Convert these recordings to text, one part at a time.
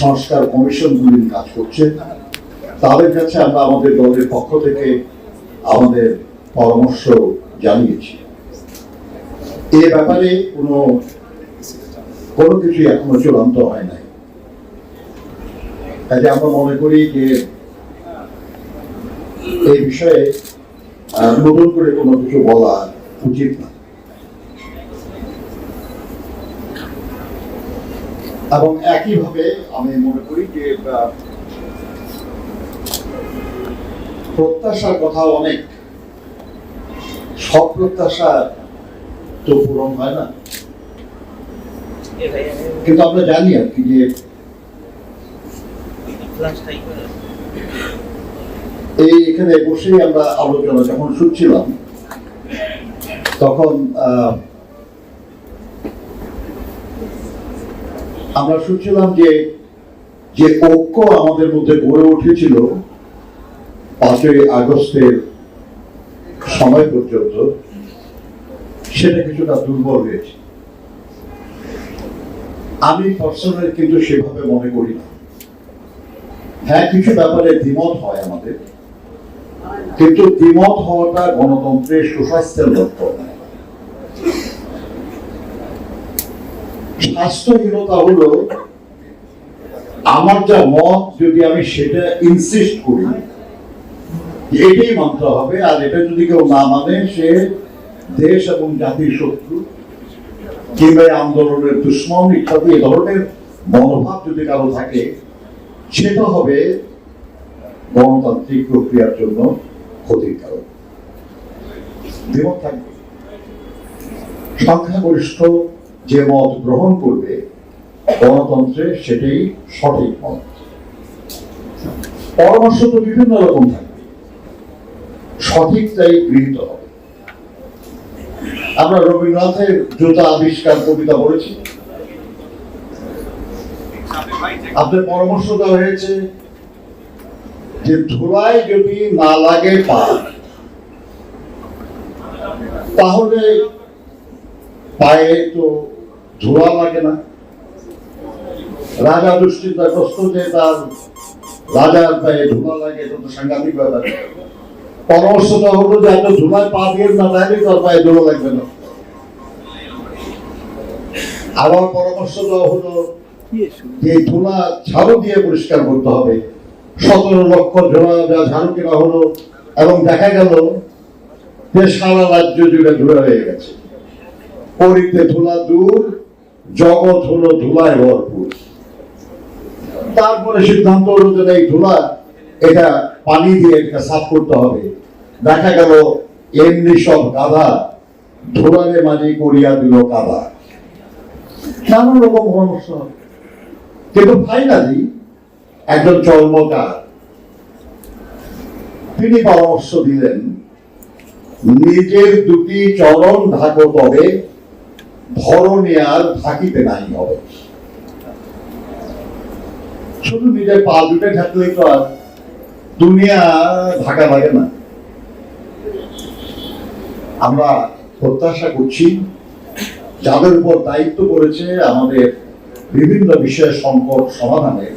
সংস্কার কমিশনগুলি কাজ করছে, তাদের কাছে আমরা আমাদের দলের পক্ষ থেকে আমাদের পরামর্শ জানিয়েছি। এ ব্যাপারে কোনো কিছু এখনো চূড়ান্ত হয় নাই। কাজে আমরা মনে করি যে এই বিষয়ে নতুন করে কোনো কিছু বলা উচিত না। এবং একইভাবে আমি মনে করি যে প্রত্যাশার কথা অনেক, সব প্রত্যাশা তো পূরণ হয় না, কিন্তু আমরা জানি আর কি যে এখানে বসেই আমরা আলোচনা যখন শুনছিলাম তখন আমরা শুনছিলাম যে ঐক্য আমাদের মধ্যে গড়ে উঠেছিল 5ই আগস্টের সময় পর্যন্ত, সেটা কিছুটা দুর্বল হয়েছে। আমি পার্সোনালি কিন্তু সেভাবে মনে করি না। হ্যাঁ, কিছু ব্যাপারে দ্বিমত হয় আমাদের, কিন্তু দ্বিমত হওয়াটা গণতন্ত্রের সুস্বাস্থ্যের লক্ষণ। স্বাস্থ্যহীনতা হলো আমার যা মত, যদি আমি সেটা ইনসিস্ট করি এটাই মানতে হবে, আর এটা যদি কেউ না মানে সে দেশ এবং জাতির শত্রু কিংবা আন্দোলনের দুশ্মন ইত্যাদি এ ধরনের মনোভাব যদি কারো থাকে, সেটা হবে গণতান্ত্রিক প্রক্রিয়ার জন্য ক্ষতিকারক। দ্বিমত থাকবে, সংখ্যাগরিষ্ঠ যে মত গ্রহণ করবে গণতন্ত্রে সেটাই সঠিক মত। পরামর্শ তো বিভিন্ন রকম থাকবে, সঠিকটাই গৃহীত হবে। আমরা রবীন্দ্রনাথের জুতা আবিষ্কার কবিতা পড়েছি, আপনার পরামর্শ দেওয়া হয়েছে যে ধুলায় যদি না লাগে পা, তাহলে পায়ে তো ধুলা লাগে না। রাজা দুশ্চিন্তাগ্রস্ত যে তার রাজার পায়ে ধুলা লাগে, এটা তো সাংঘাতিক ব্যাপার। পরামর্শটা হলো যে এত ধুলায় পা দিয়ে না, তাহলে তার পায়ে ধুলা লাগবে না। আবার পরামর্শ দেওয়া হলো যে ধুলা ঝাড়ু দিয়ে পরিষ্কার করতে হবে। 17 লক্ষ ঝাড়ু কেনা হলো এবং দেখা গেল যে সারা রাজ্য জুড়ে ধুলা হয়ে গেছে। পরিতে ধুলা দূর, জগৎ হলো ধুলায় ভরপুর। তারপরে সিদ্ধান্ত হলো যে এই ধুলা এটা পানি দিয়ে এটা সাফ করতে হবে। দেখা গেল এমনি সব গাধা ধুলারে মাঝে করিয়া দিল কাদা। নানান রকম পরামর্শ, কিন্তু ফাইনালি একজন চর্মকার তিনি পরামর্শ দিলেন, নিজের দুটি চরণ ঢাকো তবে ধরণী আর ঢাকিতে নাই হবে। শুধু নিজের পা দুটো ঢাকলেই তো আর দুনিয়া ঢাকা লাগে না। আমরা প্রত্যাশা করছি যাদের উপর দায়িত্ব পড়েছে আমাদের বিভিন্ন বিষয়ে সংকট সমাধানে,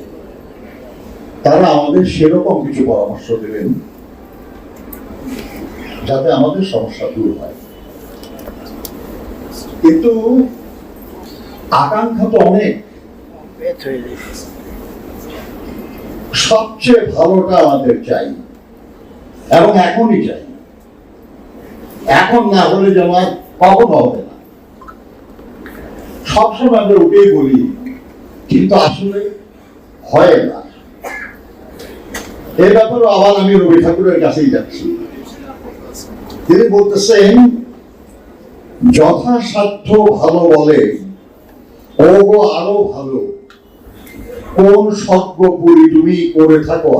তারা আমাদের সেরকম কিছু পরামর্শ দেবেন যাতে আমাদের সমস্যা দূর হয়। কিন্তু আকাঙ্ক্ষা তো অনেক, সবচেয়ে ভালোটা আমাদের চাই এবং এখনই চাই। এখন না হলে যেন কখনো হবে না। সবসময় আমরা উঠেই বলি, কিন্তু আসলে হয় না। এই ব্যাপারে আবার আমি রবি ঠাকুরের কাছেই যাচ্ছি। তিনি বলতেছেন, যথাসাধ্য ভালো বলে ও গো আরো ভালো, কোন সজ্ঞ পুরি তুমি করে থাকো।